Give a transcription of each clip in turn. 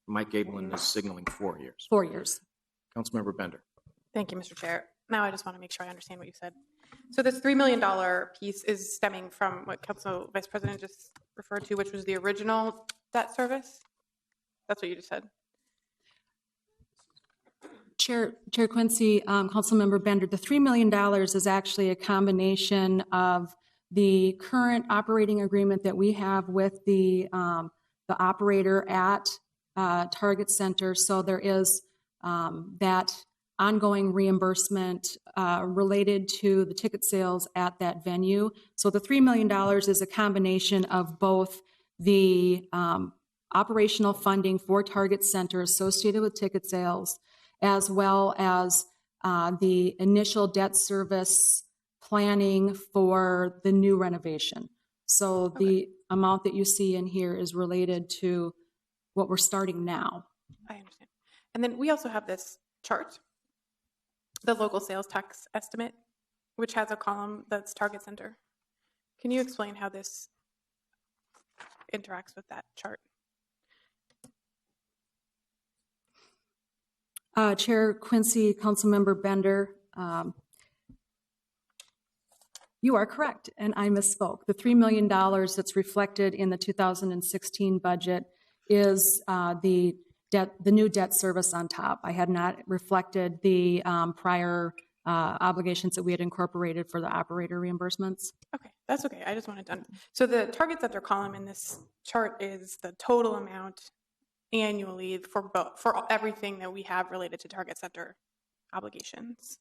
Mike Gablin is signaling 4 years. 4 years. Councilmember Bender. Thank you, Mr. Chair. Now I just want to make sure I understand what you said. So this $3 million piece is stemming from what Council Vice President just referred to, which was the original debt service? That's what you just said. Chair Quincy, Councilmember Bender, the $3 million is actually a combination of the current operating agreement that we have with the operator at Target Center. So there is that ongoing reimbursement related to the ticket sales at that venue. So the $3 million is a combination of both the operational funding for Target Center associated with ticket sales, as well as the initial debt service planning for the new renovation. So the amount that you see in here is related to what we're starting now. I understand. And then we also have this chart, the local sales tax estimate, which has a column that's Target Center. Can you explain how this interacts with that chart? Chair Quincy, Councilmember Bender, you are correct, and I misspoke. The $3 million that's reflected in the 2016 budget is the new debt service on top. I had not reflected the prior obligations that we had incorporated for the operator reimbursements. Okay, that's okay. I just wanted to. So the Target Center column in this chart is the total amount annually for everything that we have related to Target Center obligations.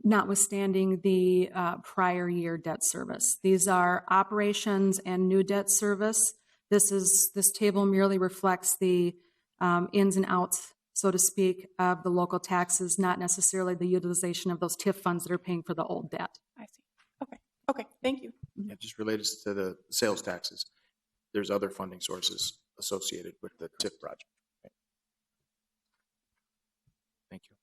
Notwithstanding the prior year debt service. These are operations and new debt service. This table merely reflects the ins and outs, so to speak, of the local taxes, not necessarily the utilization of those TIF funds that are paying for the old debt. I see. Okay, thank you. Yeah, just related to the sales taxes. There's other funding sources associated with the TIF project. Okay. Thank you.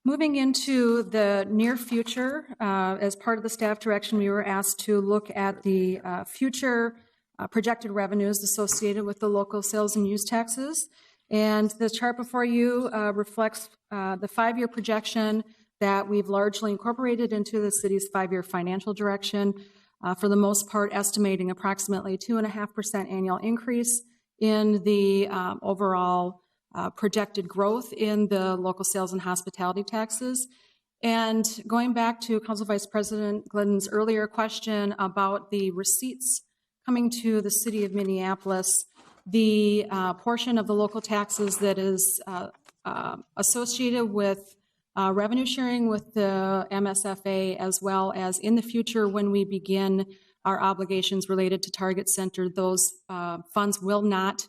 Moving into the near future, as part of the staff direction, we were asked to look at the future projected revenues associated with the local sales and use taxes. And the chart before you reflects the 5-year projection that we've largely incorporated into the city's 5-year financial direction, for the most part estimating approximately 2.5% annual increase in the overall projected growth in the local sales and hospitality taxes. And going back to Council Vice President Glidden's earlier question about the receipts coming to the city of Minneapolis, the portion of the local taxes that is associated with revenue sharing with the MSFA, as well as in the future when we begin our obligations related to Target Center, those funds will not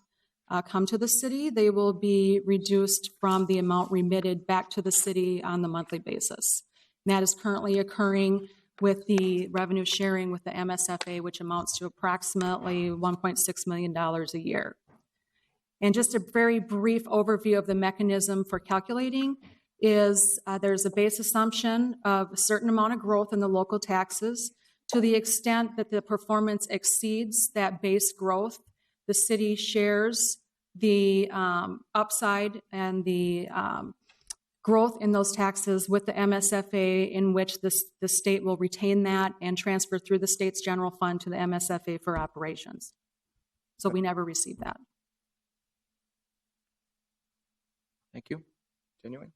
come to the city. They will be reduced from the amount remitted back to the city on the monthly basis. And that is currently occurring with the revenue sharing with the MSFA, which amounts to approximately $1.6 million a year. And just a very brief overview of the mechanism for calculating is there's a base assumption of a certain amount of growth in the local taxes. To the extent that the performance exceeds that base growth, the city shares the upside and the growth in those taxes with the MSFA, in which the state will retain that and transfer through the state's general fund to the MSFA for operations. So we never receive that. Thank you. Continuing.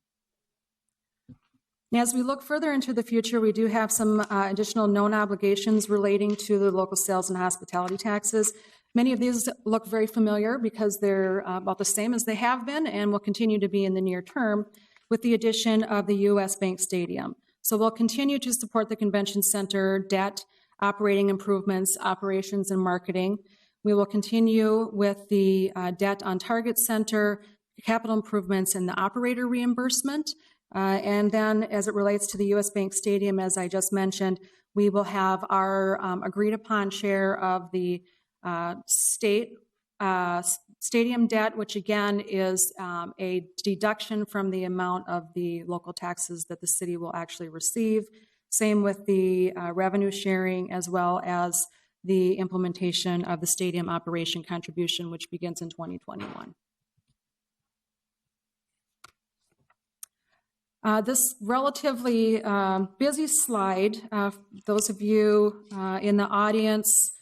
As we look further into the future, we do have some additional known obligations relating to the local sales and hospitality taxes. Many of these look very familiar because they're about the same as they have been and will continue to be in the near term, with the addition of the U.S. Bank Stadium. So we'll continue to support the convention center, debt, operating improvements, operations, and marketing. We will continue with the debt on Target Center, capital improvements, and the operator reimbursement. And then as it relates to the U.S. Bank Stadium, as I just mentioned, we will have our agreed upon share of the state stadium debt, which again is a deduction from the amount of the local taxes that the city will actually receive. Same with the revenue sharing, as well as the implementation of the stadium operation contribution, which begins in 2021. This relatively busy slide, those of you in the audience,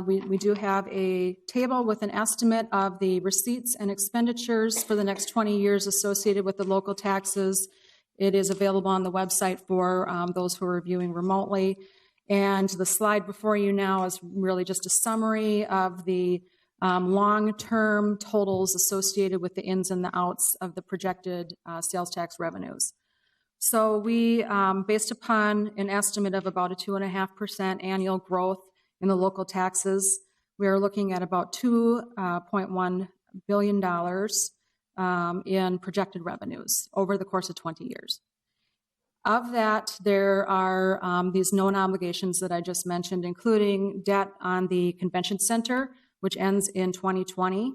we do have a table with an estimate of the receipts and expenditures for the next 20 years associated with the local taxes. It is available on the website for those who are viewing remotely. And the slide before you now is really just a summary of the long-term totals associated with the ins and the outs of the projected sales tax revenues. So we, based upon an estimate of about a 2.5% annual growth in the local taxes, we are looking at about $2.1 billion in projected revenues over the course of 20 years. Of that, there are these known obligations that I just mentioned, including debt on the convention center, which ends in 2020.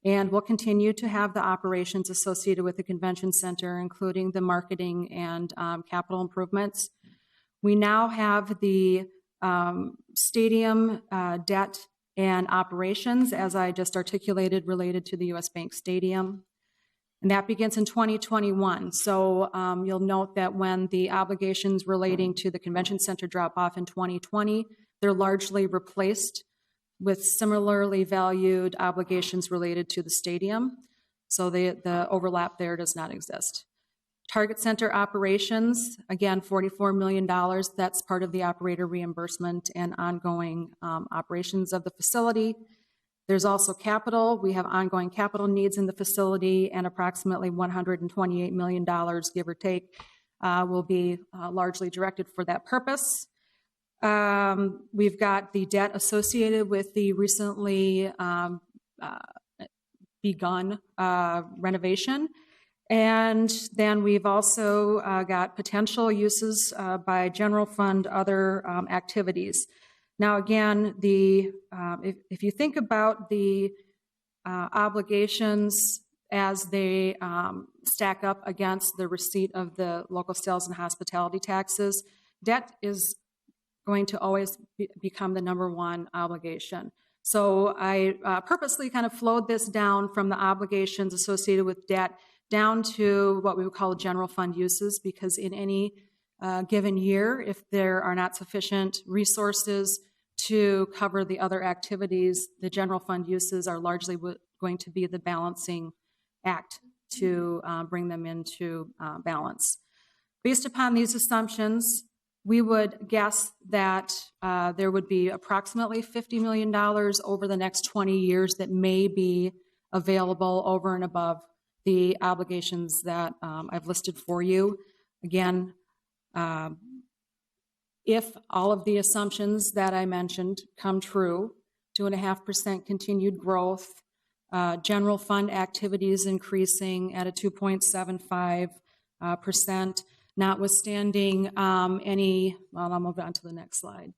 And we'll continue to have the operations associated with the convention center, including the marketing and capital improvements. We now have the stadium debt and operations, as I just articulated, related to the U.S. Bank Stadium. And that begins in 2021. So you'll note that when the obligations relating to the convention center drop off in 2020, they're largely replaced with similarly valued obligations related to the stadium. So the overlap there does not exist. Target Center operations, again, $44 million. That's part of the operator reimbursement and ongoing operations of the facility. There's also capital. We have ongoing capital needs in the facility, and approximately $128 million, give or take, will be largely directed for that purpose. We've got the debt associated with the recently begun renovation. And then we've also got potential uses by general fund other activities. Now, again, if you think about the obligations as they stack up against the receipt of the local sales and hospitality taxes, debt is going to always become the number one obligation. So I purposely kind of flowed this down from the obligations associated with debt down to what we would call general fund uses, because in any given year, if there are not sufficient resources to cover the other activities, the general fund uses are largely going to be the balancing act to bring them into balance. Based upon these assumptions, we would guess that there would be approximately $50 million over the next 20 years that may be available over and above the obligations that I've listed for you. Again, if all of the assumptions that I mentioned come true, 2.5% continued growth, general fund activities increasing at a 2.75%, notwithstanding any, well, I'll move on to the next slide.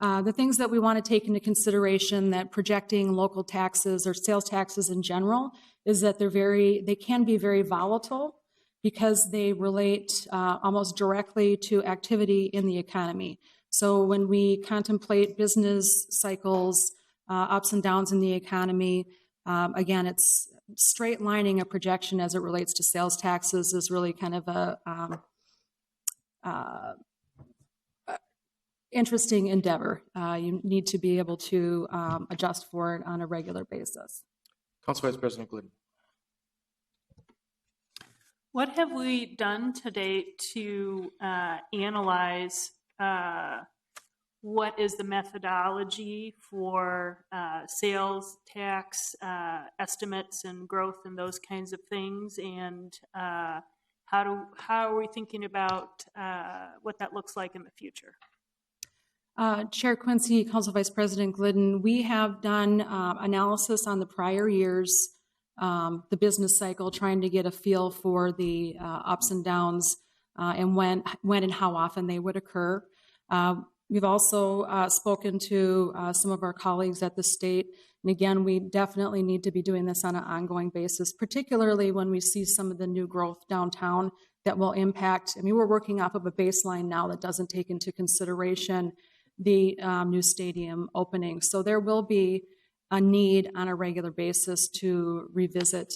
The things that we want to take into consideration that projecting local taxes or sales taxes in general is that they can be very volatile because they relate almost directly to activity in the economy. So when we contemplate business cycles, ups and downs in the economy, again, it's straight lining a projection as it relates to sales taxes is really kind of a interesting endeavor. You need to be able to adjust for it on a regular basis. Council Vice President Glidden. What have we done to date to analyze what is the methodology for sales tax estimates and growth and those kinds of things? And how are we thinking about what that looks like in the future? Chair Quincy, Council Vice President Glidden, we have done analysis on the prior years, the business cycle, trying to get a feel for the ups and downs and when and how often they would occur. We've also spoken to some of our colleagues at the state, and again, we definitely need to be doing this on an ongoing basis, particularly when we see some of the new growth downtown that will impact. I mean, we're working off of a baseline now that doesn't take into consideration the new stadium opening. So there will be a need on a regular basis to revisit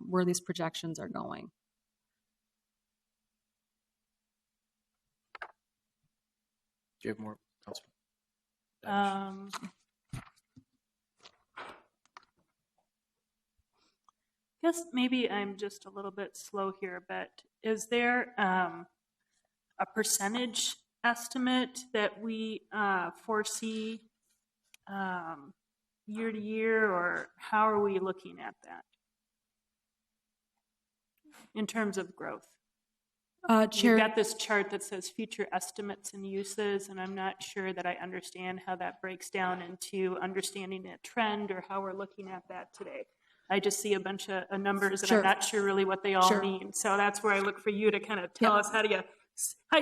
where these projections are going. Do you have more, Councilman? Guess maybe I'm just a little bit slow here, but is there a percentage estimate that we foresee year to year, or how are we looking at that in terms of growth? Chair, You've got this chart that says future estimates and uses, and I'm not sure that I understand how that breaks down into understanding a trend or how we're looking at that today. I just see a bunch of numbers, and Sure. I'm not sure really what they all Sure. mean. So that's where I look for you to kind of tell Yep. us how do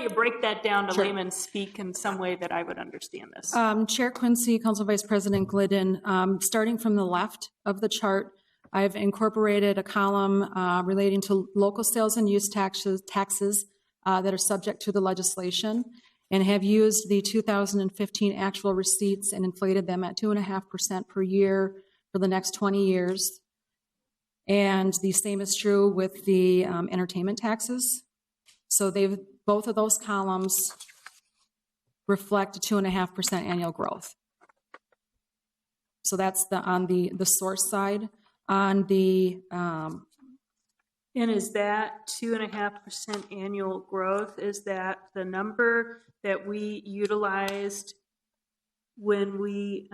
you break that down to Sure. layman's speak in some way that I would understand this. Chair Quincy, Council Vice President Glidden, starting from the left of the chart, I've incorporated a column relating to local sales and use taxes that are subject to the legislation, and have used the 2015 actual receipts and inflated them at 2.5% per year for the next 20 years. And the same is true with the entertainment taxes. So both of those columns reflect a 2.5% annual growth. So that's on the source side. On the And is that 2.5% annual growth, is that the number that we utilized when we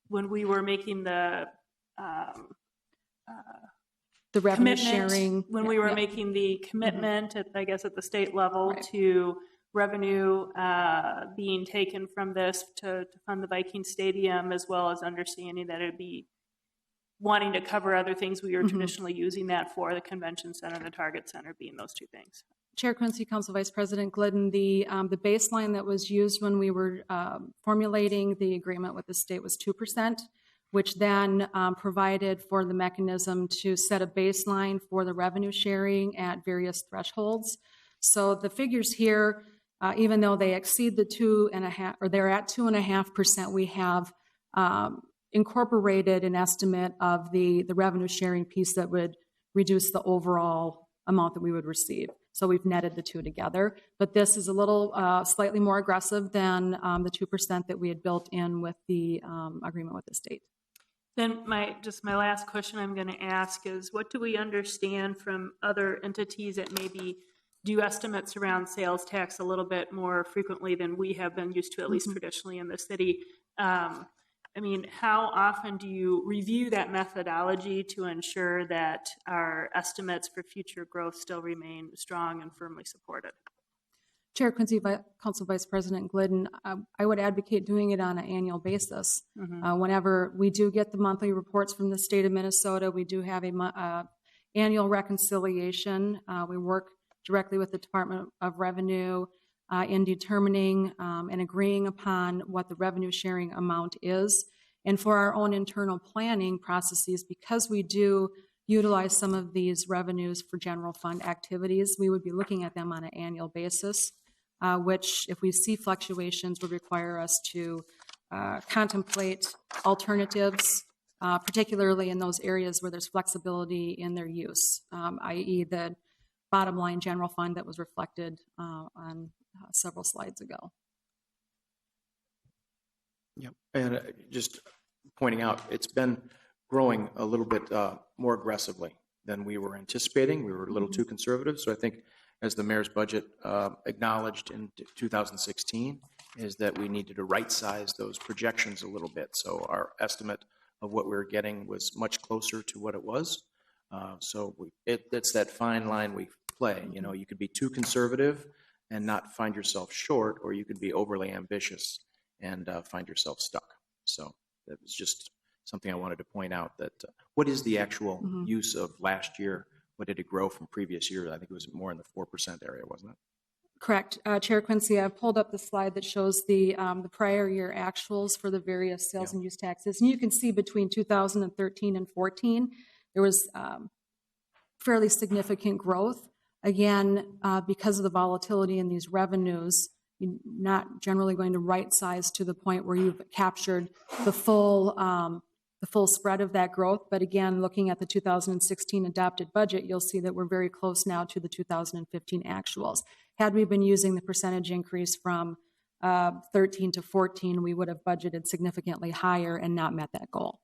were making the revenue commitment, sharing? when we were Yep. making the commitment, at the state level, Right. to revenue being taken from this to fund the Viking Stadium, as well as understanding that it'd be wanting to cover other things we were traditionally using that for, the convention center, the Target Center being those two things. Chair Quincy, Council Vice President Glidden, the baseline that was used when we were formulating the agreement with the state was 2%, which then provided for the mechanism to set a baseline for the revenue sharing at various thresholds. So the figures here, even though they exceed the 2.5%, or they're at 2.5%, we have incorporated an estimate of the revenue sharing piece that would reduce the overall amount that we would receive. So we've netted the two together. But this is a little slightly more aggressive than the 2% that we had built in with the agreement with the state. Then my last question I'm going to ask is, what do we understand from other entities that maybe do estimates around sales tax a little bit more frequently than we have been used to, at least traditionally in the city? I mean, how often do you review that methodology to ensure that our estimates for future growth still remain strong and firmly supported? Chair Quincy, Council Vice President Glidden, I would advocate doing it on an annual basis. Whenever we do get the monthly reports from the state of Minnesota, we do have a annual reconciliation. We work directly with the Department of Revenue in determining and agreeing upon what the revenue sharing amount is. And for our own internal planning processes, because we do utilize some of these revenues for general fund activities, we would be looking at them on an annual basis, which, if we see fluctuations, would require us to contemplate alternatives, particularly in those areas where there's flexibility in their use, i.e. the bottom line general fund that was reflected on several slides ago. Yep. And just pointing out, it's been growing a little bit more aggressively than we were anticipating. We were a little too conservative. So I think, as the mayor's budget acknowledged in 2016, is that we needed to right-size those projections a little bit. So our estimate of what we were getting was much closer to what it was. So it's that fine line we play. You know, you could be too conservative and not find yourself short, or you could be overly ambitious and find yourself stuck. So that was just something I wanted to point out, that what is the actual use of last year? What did it grow from previous years? I think it was more in the 4% area, wasn't it? Correct. Chair Quincy, I've pulled up the slide that shows the prior year actuals for the various sales and use taxes. And you can see between 2013 and 14, there was fairly significant growth. Again, because of the volatility in these revenues, you're not generally going to right size to the point where you've captured the full spread of that growth. But again, looking at the 2016 adopted budget, you'll see that we're very close now to the 2015 actuals. Had we been using the percentage increase from 13 to 14, we would have budgeted significantly higher and not met that goal.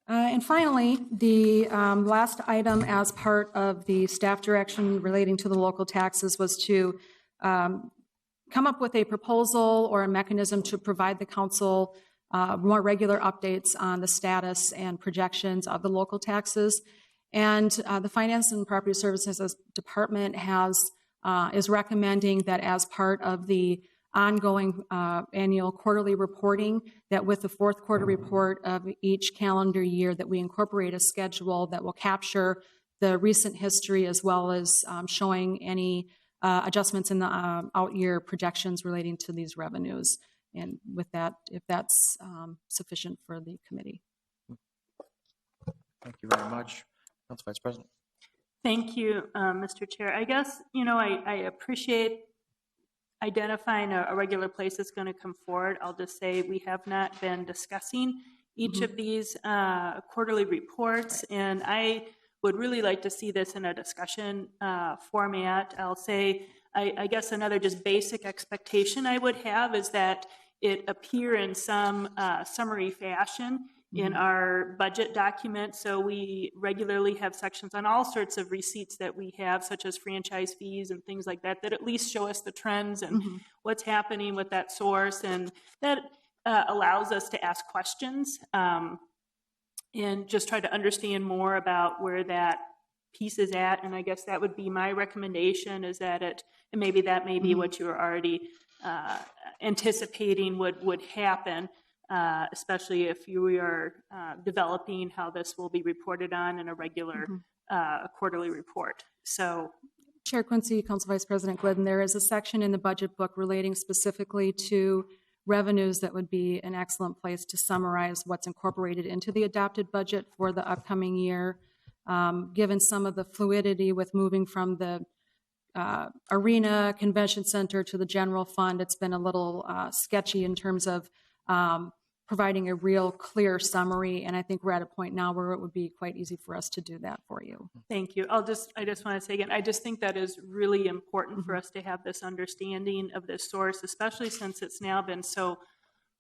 And finally, the last item as part of the staff direction relating to the local taxes was to come up with a proposal or a mechanism to provide the council more regular updates on the status and projections of the local taxes. And the Finance and Property Services Department is recommending that as part of the ongoing annual quarterly reporting, that with the fourth quarter report of each calendar year, that we incorporate a schedule that will capture the recent history as well as showing any adjustments in the out year projections relating to these revenues. And with that, if that's sufficient for the committee. Thank you very much. Council Vice President. Thank you, Mr. Chair. I guess, I appreciate identifying a regular place that's going to come forward. I'll just say we have not been discussing each of these quarterly reports, and I would really like to see this in a discussion format. I'll say, I guess another just basic expectation I would have is that it appear in some summary fashion in our budget document. So we regularly have sections on all sorts of receipts that we have, such as franchise fees and things like that, that at least show us the trends and what's happening with that source. And that allows us to ask questions and just try to understand more about where that piece is at. And I guess that would be my recommendation, is that and maybe that may be what you were already anticipating would happen. Especially if you are developing how this will be reported on in a regular quarterly report. So, Chair Quincy, Council Vice President Glidden, there is a section in the budget book relating specifically to revenues that would be an excellent place to summarize what's incorporated into the adopted budget for the upcoming year. Given some of the fluidity with moving from the arena convention center to the general fund, it's been a little sketchy in terms of providing a real clear summary, and I think we're at a point now where it would be quite easy for us to do that for you. Thank you. I just want to say again, I just think that is really important for us to have this understanding of this source, especially since it's now been so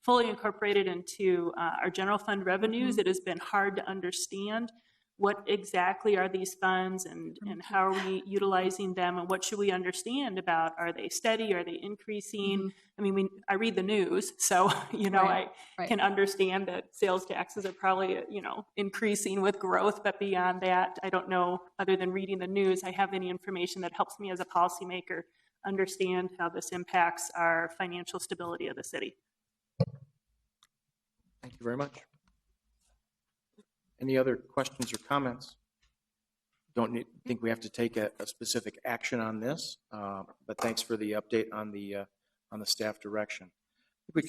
fully incorporated into our general fund revenues. It has been hard to understand what exactly are these funds and how are we utilizing them, and what should we understand about, are they steady, are they increasing? I mean, I read the news, so, I can understand that sales taxes are probably, increasing with growth, but beyond that, I don't know, other than reading the news, I have any information that helps me as a policymaker understand how this impacts our financial stability of the city. Thank you very much. Any other questions or comments? Don't think we have to take a specific action on this, but thanks for the update on the staff direction. We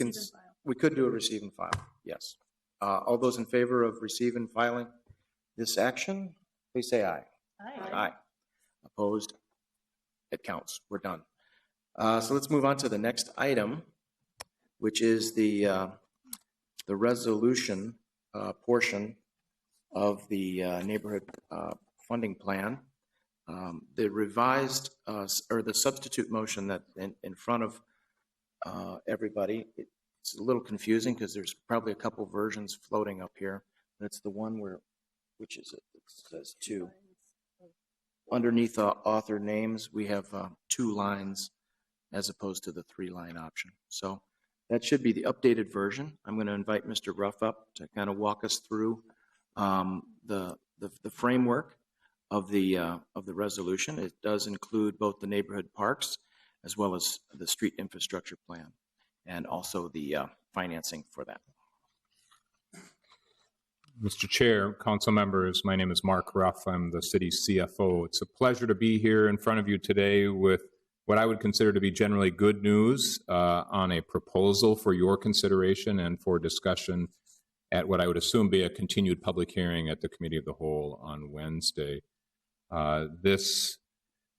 could do a receive and file. Yes. All those in favor of receive and filing this action, please say aye. Aye. Aye. Opposed? It counts. We're done. So let's move on to the next item, which is the resolution portion of the neighborhood funding plan. The revised or the substitute motion that in front of everybody, it's a little confusing because there's probably a couple versions floating up here. But it's the one which is it? It says 2. Underneath author names, we have 2 lines as opposed to the 3-line option. So that should be the updated version. I'm going to invite Mr. Ruff up to kind of walk us through the framework of the resolution. It does include both the neighborhood parks as well as the street infrastructure plan, and also the financing for that. Mr. Chair, council members, my name is Mark Ruff. I'm the city's CFO. It's a pleasure to be here in front of you today with what I would consider to be generally good news on a proposal for your consideration and for discussion at what I would assume be a continued public hearing at the Committee of the Whole on Wednesday. This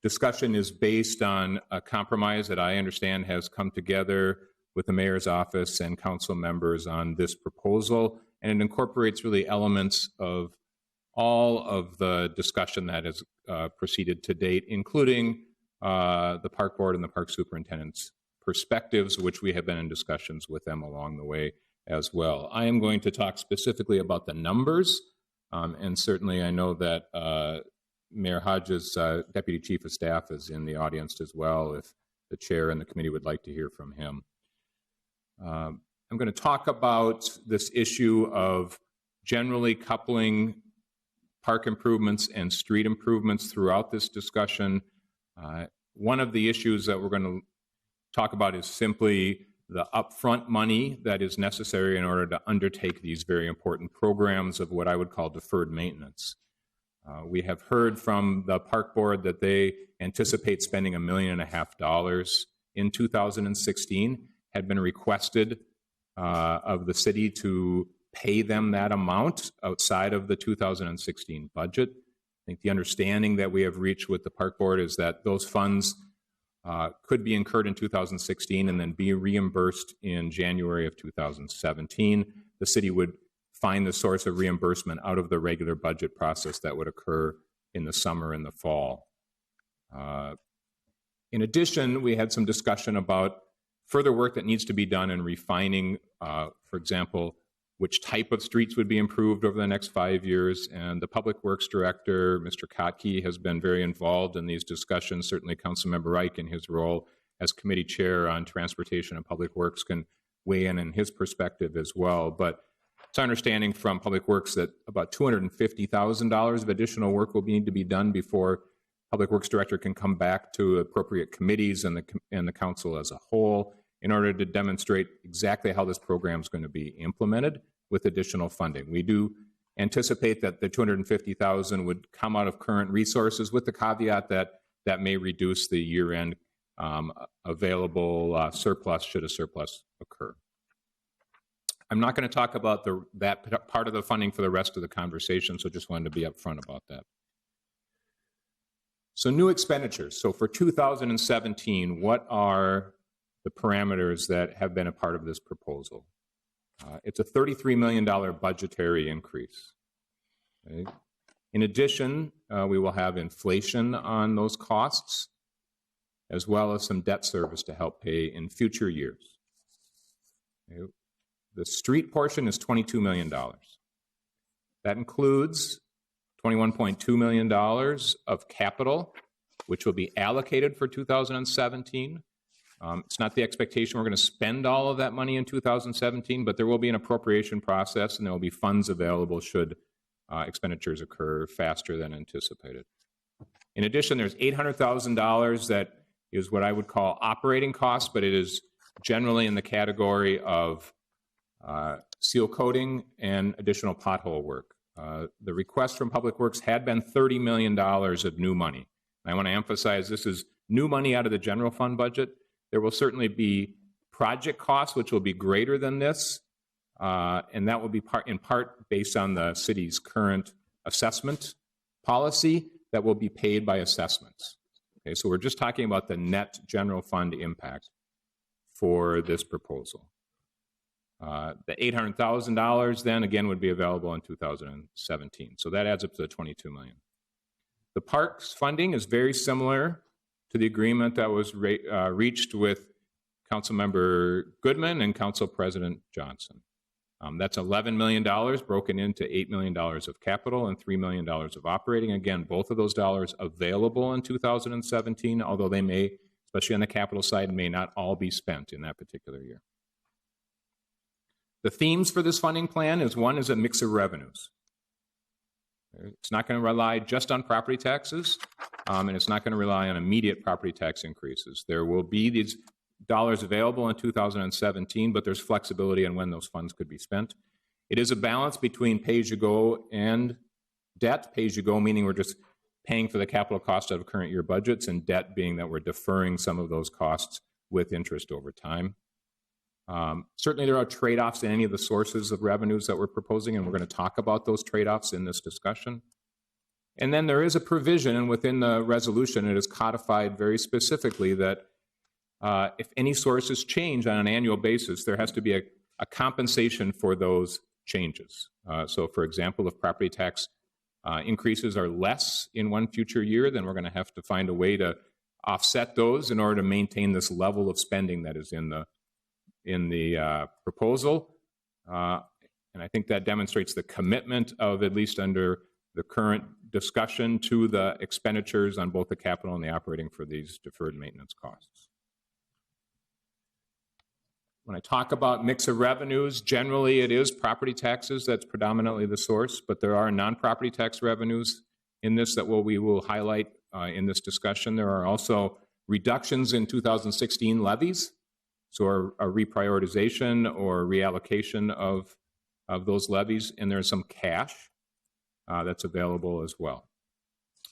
discussion is based on a compromise that I understand has come together with the mayor's office and council members on this proposal, and it incorporates really elements of all of the discussion that has proceeded to date, including the park board and the park superintendent's perspectives, which we have been in discussions with them along the way as well. I am going to talk specifically about the numbers, and certainly I know that Mayor Hodges' Deputy Chief of Staff is in the audience as well, if the chair and the committee would like to hear from him. I'm going to talk about this issue of generally coupling park improvements and street improvements throughout this discussion. One of the issues that we're going to talk about is simply the upfront money that is necessary in order to undertake these very important programs of what I would call deferred maintenance. We have heard from the park board that they anticipate spending $1.5 million in 2016, had been requested of the city to pay them that amount outside of the 2016 budget. I think the understanding that we have reached with the park board is that those funds could be incurred in 2016 and then be reimbursed in January of 2017. The city would find the source of reimbursement out of the regular budget process that would occur in the summer and the fall. In addition, we had some discussion about further work that needs to be done in refining, for example, which type of streets would be improved over the next 5 years. And the Public Works Director, Mr. Kotke, has been very involved in these discussions. Certainly Councilmember Reich, in his role as committee chair on transportation and public works, can weigh in his perspective as well. But it's our understanding from Public Works that about $250,000 of additional work will need to be done before Public Works Director can come back to appropriate committees and the council as a whole in order to demonstrate exactly how this program is going to be implemented with additional funding. We do anticipate that the $250,000 would come out of current resources, with the caveat that that may reduce the year-end available surplus should a surplus occur. I'm not going to talk about that part of the funding for the rest of the conversation, so just wanted to be upfront about that. So new expenditures. So for 2017, what are the parameters that have been a part of this proposal? It's a $33 million budgetary increase. Okay. In addition, we will have inflation on those costs, as well as some debt service to help pay in future years. Okay. The street portion is $22 million. That includes $21.2 million of capital, which will be allocated for 2017. It's not the expectation we're going to spend all of that money in 2017, but there will be an appropriation process and there will be funds available should expenditures occur faster than anticipated. In addition, there's $800,000 that is what I would call operating costs, but it is generally in the category of seal coating and additional pothole work. The request from Public Works had been $30 million of new money. And I want to emphasize this is new money out of the general fund budget. There will certainly be project costs, which will be greater than this, and that will be in part based on the city's current assessment policy that will be paid by assessments. Okay, so we're just talking about the net general fund impact for this proposal. The $800,000 then again would be available in 2017. So that adds up to the $22 million. The parks funding is very similar to the agreement that was reached with Councilmember Goodman and Council President Johnson. That's $11 million broken into $8 million of capital and $3 million of operating. Again, both of those dollars available in 2017, although they may, especially on the capital side, may not all be spent in that particular year. The themes for this funding plan is one is a mix of revenues. It's not going to rely just on property taxes, and it's not going to rely on immediate property tax increases. There will be these dollars available in 2017, but there's flexibility on when those funds could be spent. It is a balance between pay-as-you-go and debt. Pay-as-you-go meaning we're just paying for the capital cost out of current year budgets, and debt being that we're deferring some of those costs with interest over time. Certainly, there are trade-offs in any of the sources of revenues that we're proposing, and we're going to talk about those trade-offs in this discussion. And then there is a provision, and within the resolution, it is codified very specifically that if any sources change on an annual basis, there has to be a compensation for those changes. So, for example, if property tax increases are less in one future year, then we're going to have to find a way to offset those in order to maintain this level of spending that is in the proposal. And I think that demonstrates the commitment of, at least under the current discussion, to the expenditures on both the capital and the operating for these deferred maintenance costs. When I talk about mix of revenues, generally it is property taxes that's predominantly the source, but there are non-property tax revenues in this that we will highlight in this discussion. There are also reductions in 2016 levies, so a reprioritization or reallocation of those levies, and there's some cash that's available as well.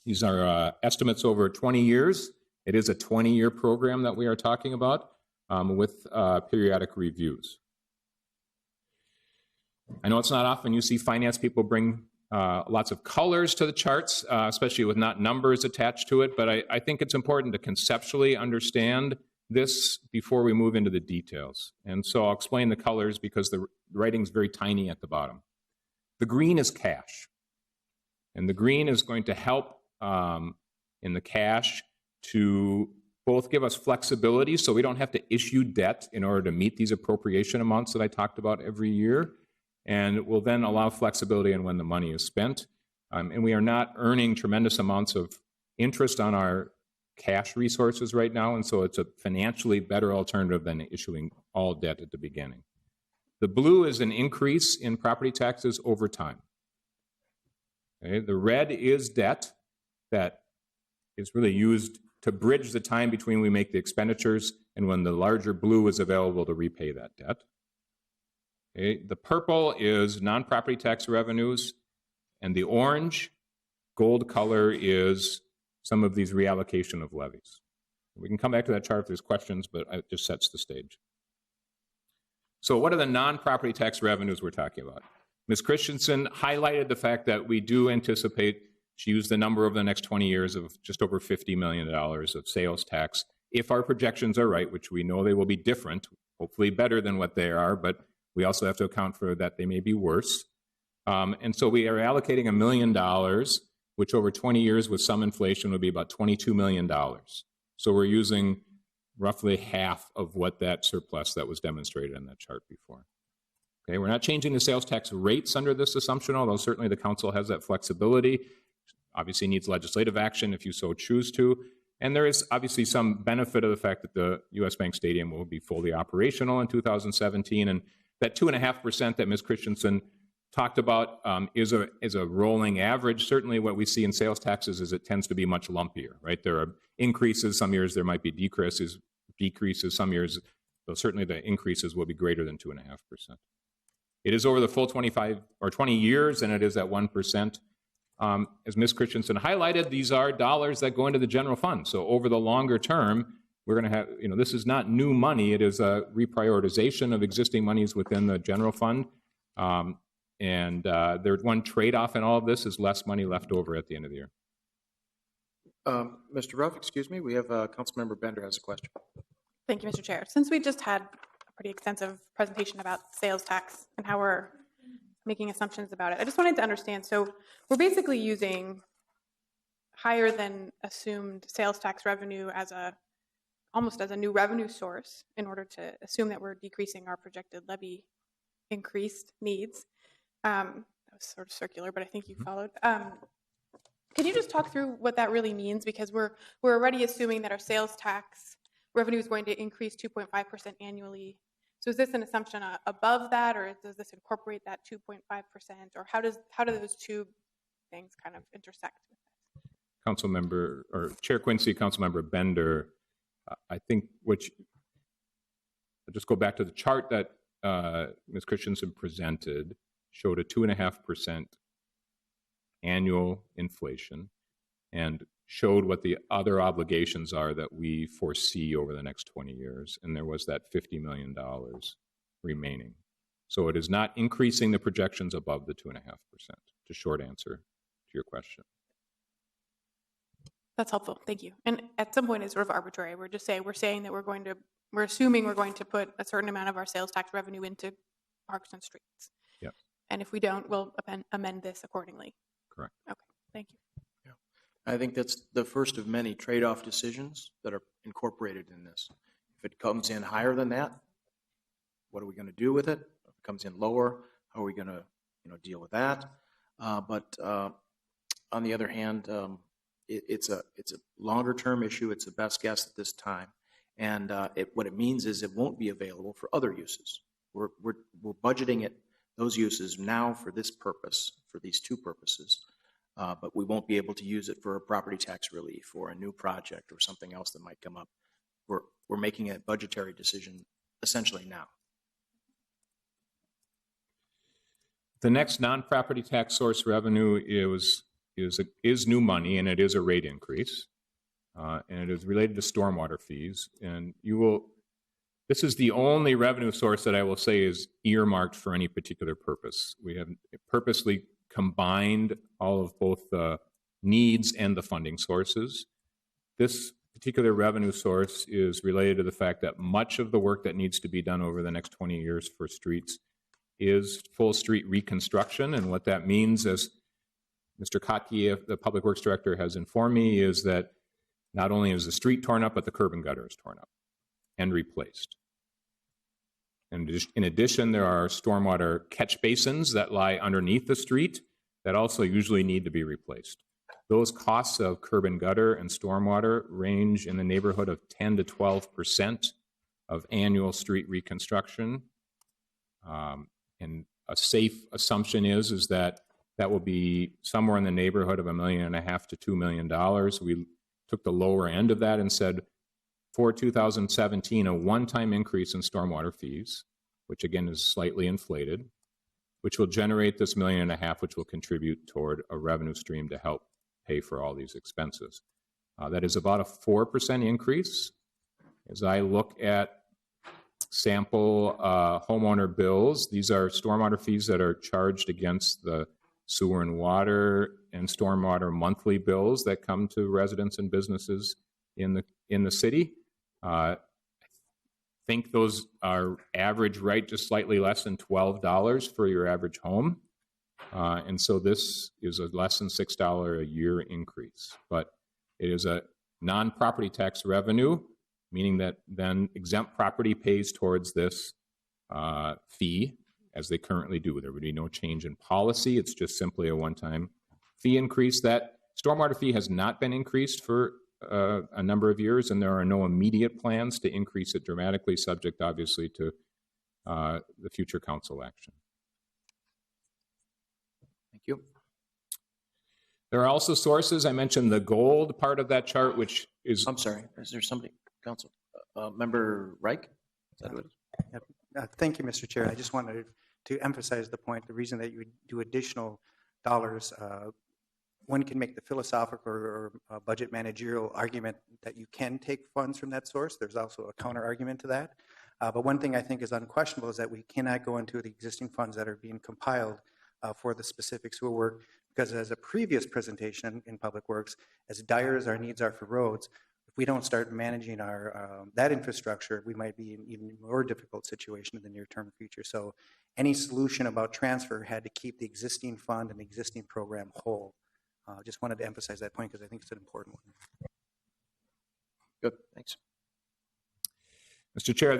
These are estimates over 20 years. It is a 20-year program that we are talking about with periodic reviews. I know it's not often you see finance people bring lots of colors to the charts, especially with not numbers attached to it, but I think it's important to conceptually understand this before we move into the details. And so I'll explain the colors because the writing's very tiny at the bottom. The green is cash. And the green is going to help in the cash to both give us flexibility so we don't have to issue debt in order to meet these appropriation amounts that I talked about every year, and will then allow flexibility in when the money is spent. And we are not earning tremendous amounts of interest on our cash resources right now, and so it's a financially better alternative than issuing all debt at the beginning. The blue is an increase in property taxes over time. Okay? The red is debt that is really used to bridge the time between we make the expenditures and when the larger blue is available to repay that debt. Okay? The purple is non-property tax revenues, and the orange, gold color, is some of these reallocation of levies. We can come back to that chart if there's questions, but it just sets the stage. So what are the non-property tax revenues we're talking about? Ms. Christensen highlighted the fact that we do anticipate, she used the number over the next 20 years of just over $50 million of sales tax, if our projections are right, which we know they will be different, hopefully better than what they are, but we also have to account for that they may be worse. And so we are allocating $1 million, which over 20 years with some inflation would be about $22 million. So we're using roughly half of what that surplus that was demonstrated in that chart before. Okay, we're not changing the sales tax rates under this assumption, although certainly the council has that flexibility. Obviously needs legislative action if you so choose to. And there is obviously some benefit of the fact that the U.S. Bank Stadium will be fully operational in 2017. And that 2.5% that Ms. Christensen talked about is a rolling average. Certainly what we see in sales taxes is it tends to be much lumpier, right? There are increases. Some years there might be decreases. Some years, though certainly the increases will be greater than 2.5%. It is over the full 25 or 20 years, and it is at 1%. As Ms. Christensen highlighted, these are dollars that go into the general fund. So over the longer term, we're going to have, this is not new money. It is a reprioritization of existing monies within the general fund. There's one trade-off in all of this is less money left over at the end of the year. Mr. Ruff, excuse me, we have Councilmember Bender has a question. Thank you, Mr. Chair. Since we just had a pretty extensive presentation about sales tax and how we're making assumptions about it, I just wanted to understand. So we're basically using higher than assumed sales tax revenue as almost as a new revenue source in order to assume that we're decreasing our projected levy increased needs. That was sort of circular, but I think you followed. Could you just talk through what that really means? Because we're already assuming that our sales tax revenue is going to increase 2.5% annually. So is this an assumption above that, or does this incorporate that 2.5%, or how do those two things kind of intersect with this? Councilmember, or Chair Quincy, Councilmember Bender, I think I'll just go back to the chart that Ms. Christensen presented, showed a 2.5% annual inflation, and showed what the other obligations are that we foresee over the next 20 years, and there was that $50 million remaining. So it is not increasing the projections above the 2.5%, to short answer to your question. That's helpful. Thank you. And at some point, it's sort of arbitrary. We're saying that we're assuming we're going to put a certain amount of our sales tax revenue into parks and streets. Yep. And if we don't, we'll amend this accordingly. Correct. Okay. Thank you. I think that's the first of many trade-off decisions that are incorporated in this. If it comes in higher than that, what are we going to do with it? If it comes in lower, how are we going to deal with that? But on the other hand, it's a longer-term issue. It's a best guess at this time. And what it means is it won't be available for other uses. We're budgeting those uses now for this purpose, for these two purposes. But we won't be able to use it for a property tax relief or a new project or something else that might come up. We're making a budgetary decision essentially now. The next non-property tax source revenue is new money, and it is a rate increase, and it is related to stormwater fees. And this is the only revenue source that I will say is earmarked for any particular purpose. We have purposely combined all of both the needs and the funding sources. This particular revenue source is related to the fact that much of the work that needs to be done over the next 20 years for streets is full street reconstruction. And what that means, as Mr. Kotke, the Public Works Director, has informed me, is that not only is the street torn up, but the curb and gutter is torn up and replaced. And in addition, there are stormwater catch basins that lie underneath the street that also usually need to be replaced. Those costs of curb and gutter and stormwater range in the neighborhood of 10 to 12% of annual street reconstruction. And a safe assumption is that will be somewhere in the neighborhood of $1.5 million to $2 million. We took the lower end of that and said, for 2017, a one-time increase in stormwater fees, which again is slightly inflated, which will generate this $1.5 million, which will contribute toward a revenue stream to help pay for all these expenses. That is about a 4% increase. As I look at sample homeowner bills, these are stormwater fees that are charged against the sewer and water and stormwater monthly bills that come to residents and businesses in the city. I think those are average right just slightly less than $12 for your average home. And so this is a less than $6 a year increase. But it is a non-property tax revenue, meaning that then exempt property pays towards this fee as they currently do. There would be no change in policy. It's just simply a one-time fee increase. That stormwater fee has not been increased for a number of years, and there are no immediate plans to increase it dramatically, subject obviously to the future council action. Thank you. There are also sources. I mentioned the gold part of that chart, which is... I'm sorry, is there somebody, Council? Member Reich? Is that what it is? Thank you, Mr. Chair. I just wanted to emphasize the point, the reason that you do additional dollars, one can make the philosophical or budget managerial argument that you can take funds from that source. There's also a counter argument to that. But one thing I think is unquestionable is that we cannot go into the existing funds that are being compiled for the specific sewer work, because as a previous presentation in Public Works, as dire as our needs are for roads, if we don't start managing our that infrastructure, we might be in an even more difficult situation in the near-term future. So any solution about transfer had to keep the existing fund and the existing program whole. Just wanted to emphasize that point because I think it's an important one. Good, thanks. Mr. Chair,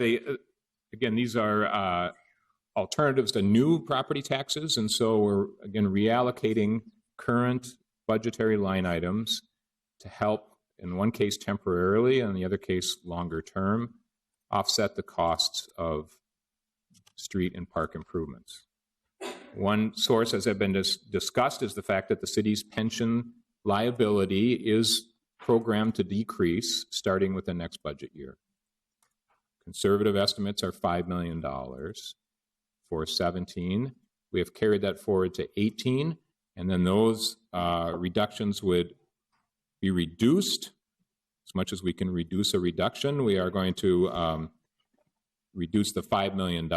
again, these are alternatives to new property taxes, and so we're, again, reallocating current budgetary line items to help, in one case temporarily, and in the other case longer term, offset the costs of street and park improvements. One source, as has been discussed, is the fact that the city's pension liability is programmed to decrease starting with the next budget year. Conservative estimates are $5 million for 17. We have carried that forward to 18, and then those reductions would be reduced as much as we can reduce a reduction. We are going to reduce the $5 million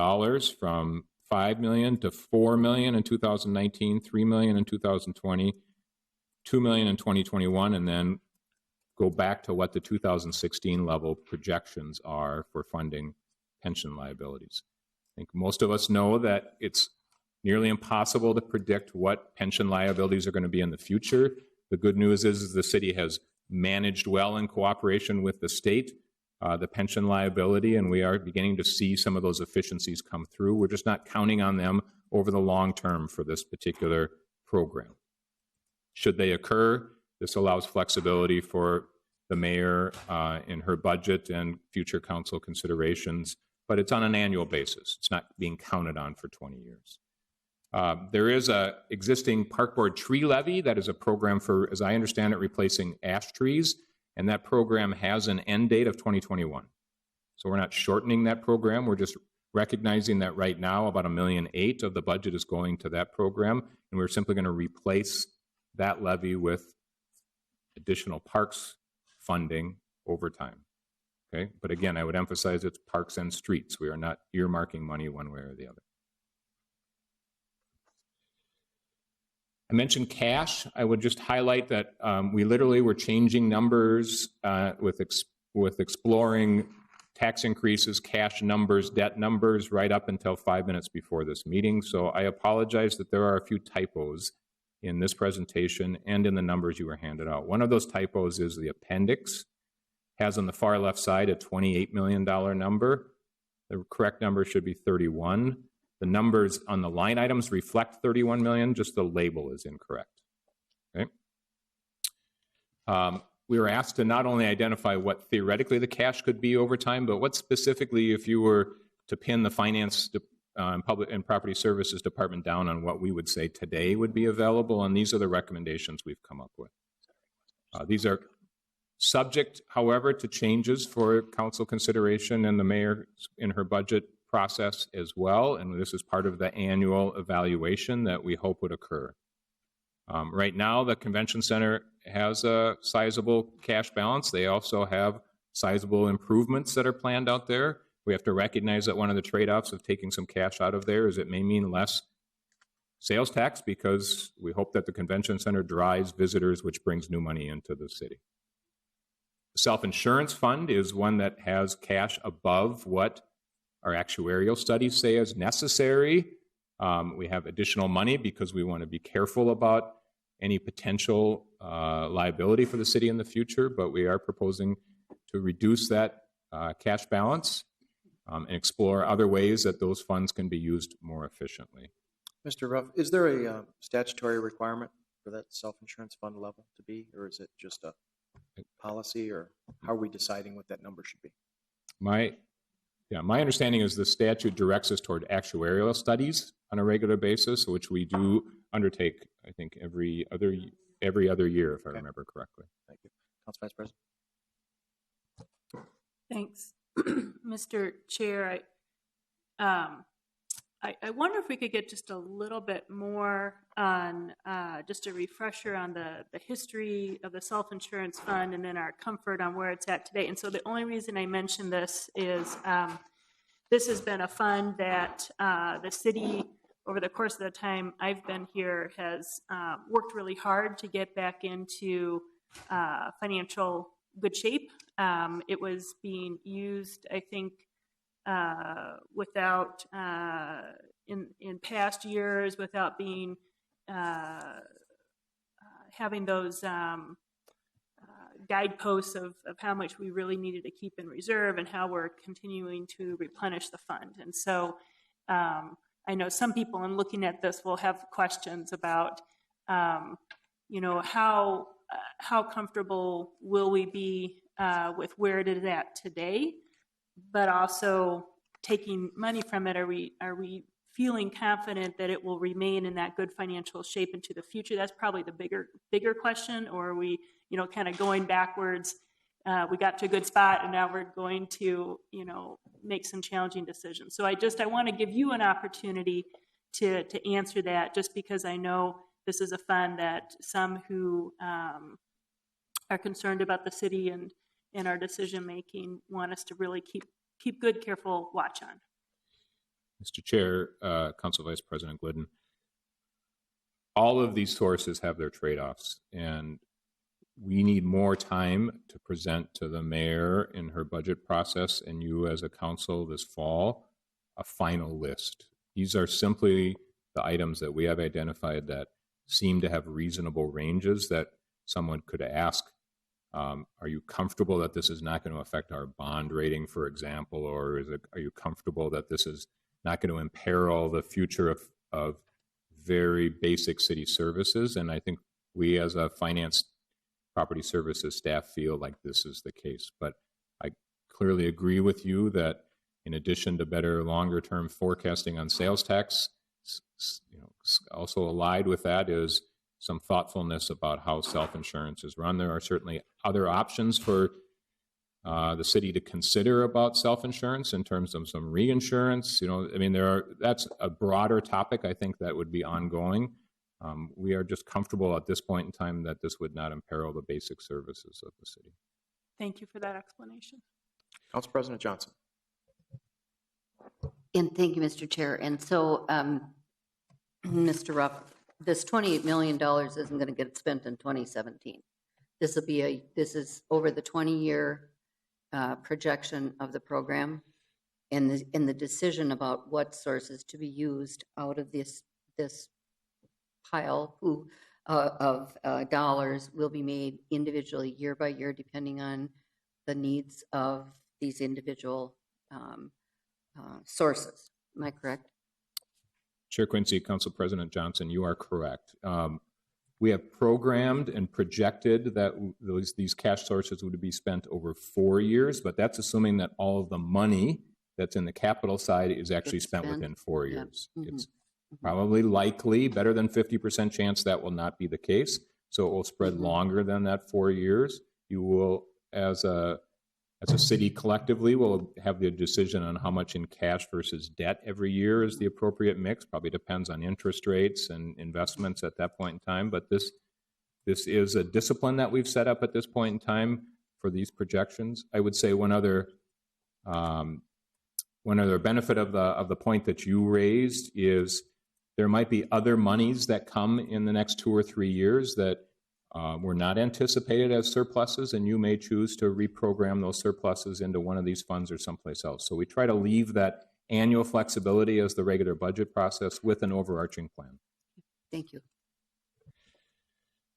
from $5 million to $4 million in 2019, $3 million in 2020, $2 million in 2021, and then go back to what the 2016 level projections are for funding pension liabilities. I think most of us know that it's nearly impossible to predict what pension liabilities are going to be in the future. The good news is the city has managed well in cooperation with the state the pension liability, and we are beginning to see some of those efficiencies come through. We're just not counting on them over the long term for this particular program. Should they occur, this allows flexibility for the mayor in her budget and future council considerations, but it's on an annual basis. It's not being counted on for 20 years. There is a existing park board tree levy that is a program for, as I understand it, replacing ash trees, and that program has an end date of 2021. So we're not shortening that program. We're just recognizing that right now about $1.8 million of the budget is going to that program, and we're simply going to replace that levy with additional parks funding over time. Okay, but again, I would emphasize it's parks and streets. We are not earmarking money one way or the other. I mentioned cash. I would just highlight that we literally were changing numbers with exploring tax increases, cash numbers, debt numbers, right up until 5 minutes before this meeting. So I apologize that there are a few typos in this presentation and in the numbers you were handed out. One of those typos is the appendix has on the far left side a $28 million number. The correct number should be 31. The numbers on the line items reflect 31 million, just the label is incorrect. Okay. We were asked to not only identify what theoretically the cash could be over time, but what specifically, if you were to pin the finance public and property services department down on what we would say today would be available, and these are the recommendations we've come up with. These are subject, however, to changes for council consideration and the mayor in her budget process as well, and this is part of the annual evaluation that we hope would occur. Right now, the convention center has a sizable cash balance. They also have sizable improvements that are planned out there. We have to recognize that one of the trade-offs of taking some cash out of there is it may mean less sales tax because we hope that the convention center drives visitors, which brings new money into the city. The self-insurance fund is one that has cash above what our actuarial studies say is necessary. We have additional money because we want to be careful about any potential liability for the city in the future, but we are proposing to reduce that cash balance and explore other ways that those funds can be used more efficiently. Mr. Ruff, is there a statutory requirement for that self-insurance fund level to be, or is it just a policy, or how are we deciding what that number should be? My understanding is the statute directs us toward actuarial studies on a regular basis, which we do undertake, I think, every other year, if I remember correctly. Thank you. Council Vice President. Thanks. Mr. Chair, I wonder if we could get just a little bit more on just a refresher on the history of the self-insurance fund and then our comfort on where it's at today. And so the only reason I mention this is this has been a fund that the city, over the course of the time I've been here, has worked really hard to get back into financial good shape. It was being used, I think, without in past years, without being having those guideposts of how much we really needed to keep in reserve and how we're continuing to replenish the fund. And so I know some people in looking at this will have questions about, how comfortable will we be with where it is at today, but also taking money from it. Are we feeling confident that it will remain in that good financial shape into the future? That's probably the bigger question. Or are we, kind of going backwards? We got to a good spot and now we're going to, make some challenging decisions. So I want to give you an opportunity to answer that, just because I know this is a fund that some who are concerned about the city and our decision-making want us to really keep good, careful watch on. Mr. Chair, Council Vice President Glidden, all of these sources have their trade-offs, and we need more time to present to the mayor in her budget process and you as a council this fall a final list. These are simply the items that we have identified that seem to have reasonable ranges that someone could ask, are you comfortable that this is not going to affect our bond rating, for example, or are you comfortable that this is not going to imperil the future of very basic city services? And I think we as a finance property services staff feel like this is the case. But I clearly agree with you that in addition to better longer term forecasting on sales tax, also allied with that is some thoughtfulness about how self-insurance is run. There are certainly other options for the city to consider about self-insurance in terms of some reinsurance. That's a broader topic, I think, that would be ongoing. We are just comfortable at this point in time that this would not imperil the basic services of the city. Thank you for that explanation. Council President Johnson. And thank you, Mr. Chair. And so, Mr. Ruff, this $28 million isn't going to get spent in 2017. This is over the 20-year projection of the program, and the decision about what sources to be used out of this pile of dollars will be made individually year by year, depending on the needs of these individual sources. Am I correct? Chair Quincy, Council President Johnson, you are correct. We have programmed and projected that these cash sources would be spent over 4 years, but that's assuming that all of the money that's in the capital side is actually spent within 4 years. Yeah. Mm-hmm. It's probably likely, better than 50% chance that will not be the case. So it will spread longer than that 4 years. You will, as a city collectively, will have the decision on how much in cash versus debt every year is the appropriate mix. Probably depends on interest rates and investments at that point in time. But this is a discipline that we've set up at this point in time for these projections. I would say one other benefit of the point that you raised is there might be other monies that come in the next 2 or 3 years that were not anticipated as surpluses, and you may choose to reprogram those surpluses into one of these funds or someplace else. So we try to leave that annual flexibility as the regular budget process with an overarching plan. Thank you.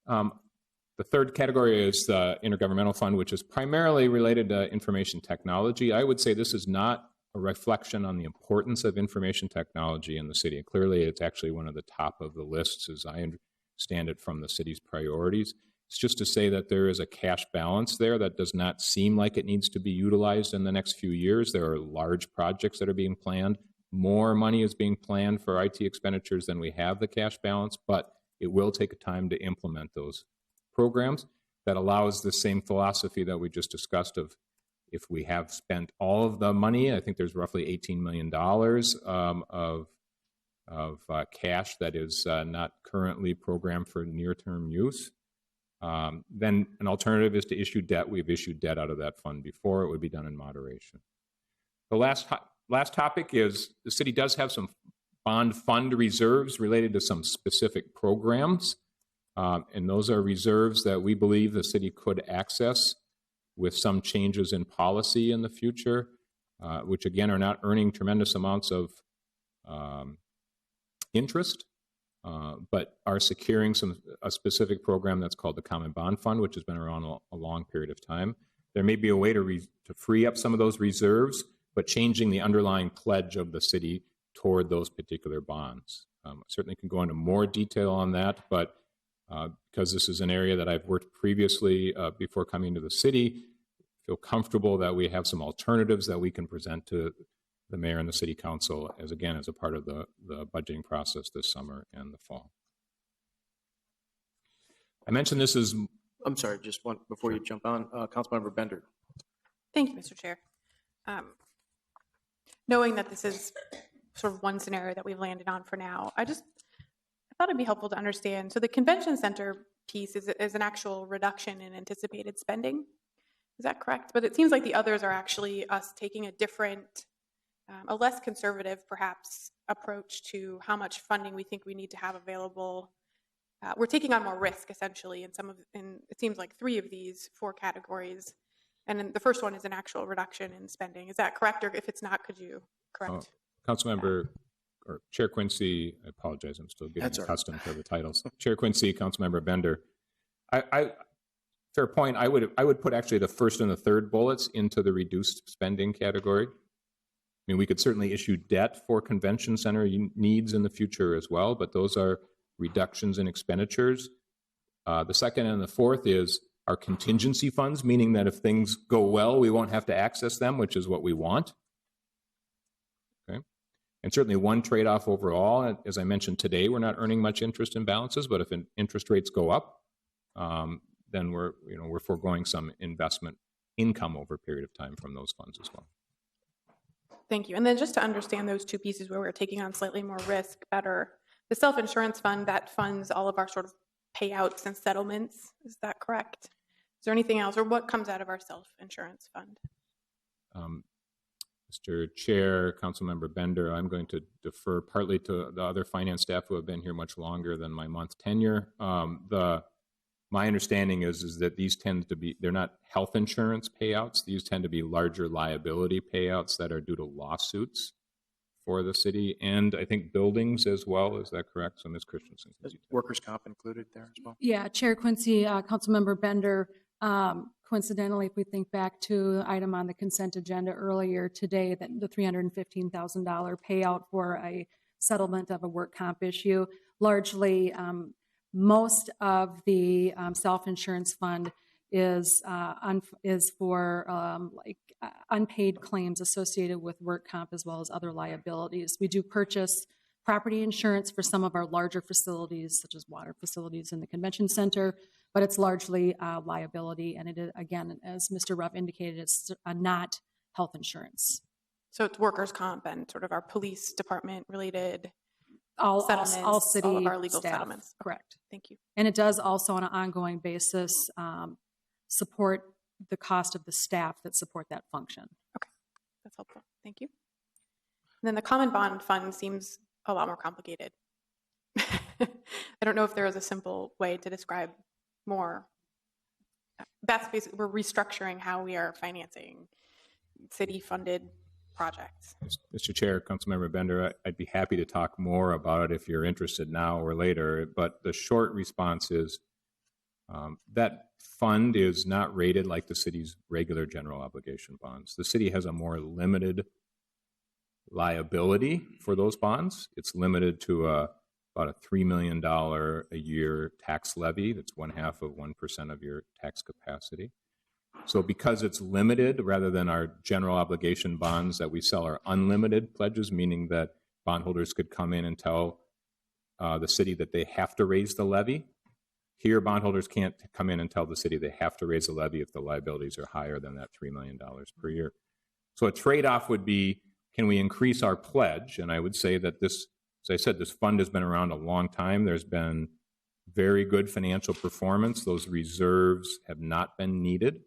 The third category is the intergovernmental fund, which is primarily related to information technology. I would say this is not a reflection on the importance of information technology in the city. And clearly, it's actually one of the top of the lists as I understand it from the city's priorities. It's just to say that there is a cash balance there that does not seem like it needs to be utilized in the next few years. There are large projects that are being planned. More money is being planned for IT expenditures than we have the cash balance, but it will take time to implement those programs. That allows the same philosophy that we just discussed of if we have spent all of the money, I think there's roughly $18 million of cash that is not currently programmed for near-term use. Then an alternative is to issue debt. We've issued debt out of that fund before. It would be done in moderation. The last topic is the city does have some bond fund reserves related to some specific programs. And those are reserves that we believe the city could access with some changes in policy in the future, which again are not earning tremendous amounts of interest, but are securing a specific program that's called the Common Bond Fund, which has been around a long period of time. There may be a way to free up some of those reserves, but changing the underlying pledge of the city toward those particular bonds. Certainly can go into more detail on that, but because this is an area that I've worked previously before coming to the city, feel comfortable that we have some alternatives that we can present to the mayor and the city council as a part of the budgeting process this summer and the fall. I mentioned this is... I'm sorry, just one before you jump on. Councilmember Bender. Thank you, Mr. Chair. Knowing that this is sort of one scenario that we've landed on for now, I thought it'd be helpful to understand. So the convention center piece is an actual reduction in anticipated spending. Is that correct? But it seems like the others are actually us taking a different, a less conservative, perhaps, approach to how much funding we think we need to have available. We're taking on more risk, essentially, in it seems like 3 of these 4 categories. And then the first one is an actual reduction in spending. Is that correct? Or if it's not, could you correct? Councilmember or Chair Quincy, I apologize, I'm still getting That's all right. accustomed to the titles. Chair Quincy, Councilmember Bender. Fair point. I would put actually the first and the third bullets into the reduced spending category. I mean, we could certainly issue debt for convention center needs in the future as well, but those are reductions in expenditures. The second and the fourth is our contingency funds, meaning that if things go well, we won't have to access them, which is what we want. Okay. And certainly one trade-off overall, as I mentioned today, we're not earning much interest in balances, but if interest rates go up, then we're foregoing some investment income over a period of time from those funds as well. Thank you. And then just to understand those 2 pieces where we're taking on slightly more risk better, the self-insurance fund, that funds all of our sort of payouts and settlements. Is that correct? Is there anything else, or what comes out of our self-insurance fund? Mr. Chair, Councilmember Bender, I'm going to defer partly to the other finance staff who have been here much longer than my month tenure. My understanding is that these tend to be, they're not health insurance payouts. These tend to be larger liability payouts that are due to lawsuits for the city, and I think buildings as well. Is that correct? So Ms. Christensen. Is workers' comp included there as well? Yeah, Chair Quincy, Councilmember Bender, coincidentally, if we think back to the item on the consent agenda earlier today, that the $315,000 payout for a settlement of a work comp issue, largely most of the self-insurance fund is for unpaid claims associated with work comp as well as other liabilities. We do purchase property insurance for some of our larger facilities, such as water facilities in the convention center, but it's largely liability. And it is, again, as Mr. Ruff indicated, it's not health insurance. So it's workers' comp and sort of our police department related All settlements, city all of our legal staff, settlements. correct. Thank you. And it does also on an ongoing basis support the cost of the staff that support that function. Okay, that's helpful. Thank you. And then the common bond fund seems a lot more complicated. I don't know if there is a simple way to describe more. That's basically, we're restructuring how we are financing city-funded projects. Mr. Chair, Councilmember Bender, I'd be happy to talk more about it if you're interested now or later, but the short response is that fund is not rated like the city's regular general obligation bonds. The city has a more limited liability for those bonds. It's limited to about a $3 million a year tax levy. That's 0.5% of your tax capacity. So because it's limited, rather than our general obligation bonds that we sell are unlimited pledges, meaning that bondholders could come in and tell the city that they have to raise the levy. Here, bondholders can't come in and tell the city they have to raise the levy if the liabilities are higher than that $3 million per year. So a trade-off would be, can we increase our pledge? And I would say that this, as I said, this fund has been around a long time. There's been very good financial performance. Those reserves have not been needed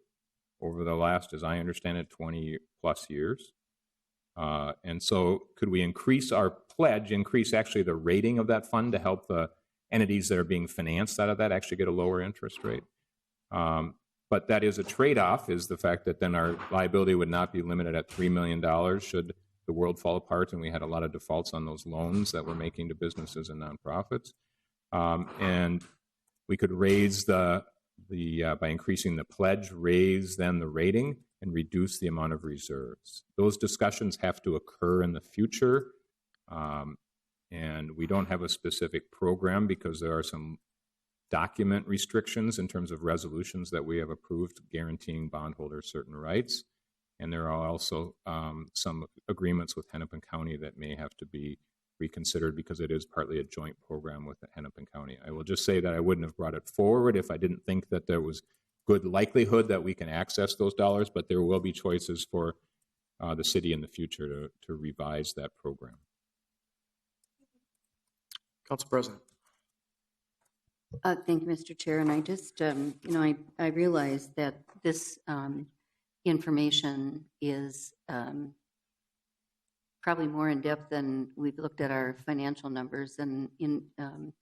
over the last, as I understand it, 20 plus years. And so could we increase our pledge, increase actually the rating of that fund to help the entities that are being financed out of that actually get a lower interest rate? But that is a trade-off, is the fact that then our liability would not be limited at $3 million should the world fall apart and we had a lot of defaults on those loans that we're making to businesses and nonprofits. And we could raise by increasing the pledge, raise then the rating and reduce the amount of reserves. Those discussions have to occur in the future. And we don't have a specific program because there are some document restrictions in terms of resolutions that we have approved guaranteeing bondholders certain rights. And there are also some agreements with Hennepin County that may have to be reconsidered because it is partly a joint program with Hennepin County. I will just say that I wouldn't have brought it forward if I didn't think that there was good likelihood that we can access those dollars, but there will be choices for the city in the future to revise that program. Council President. Thank you, Mr. Chair. And I just, I realize that this information is probably more in-depth than we've looked at our financial numbers and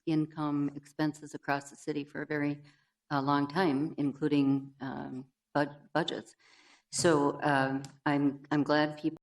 income expenses across the city for a very long time, including budgets. So I'm glad people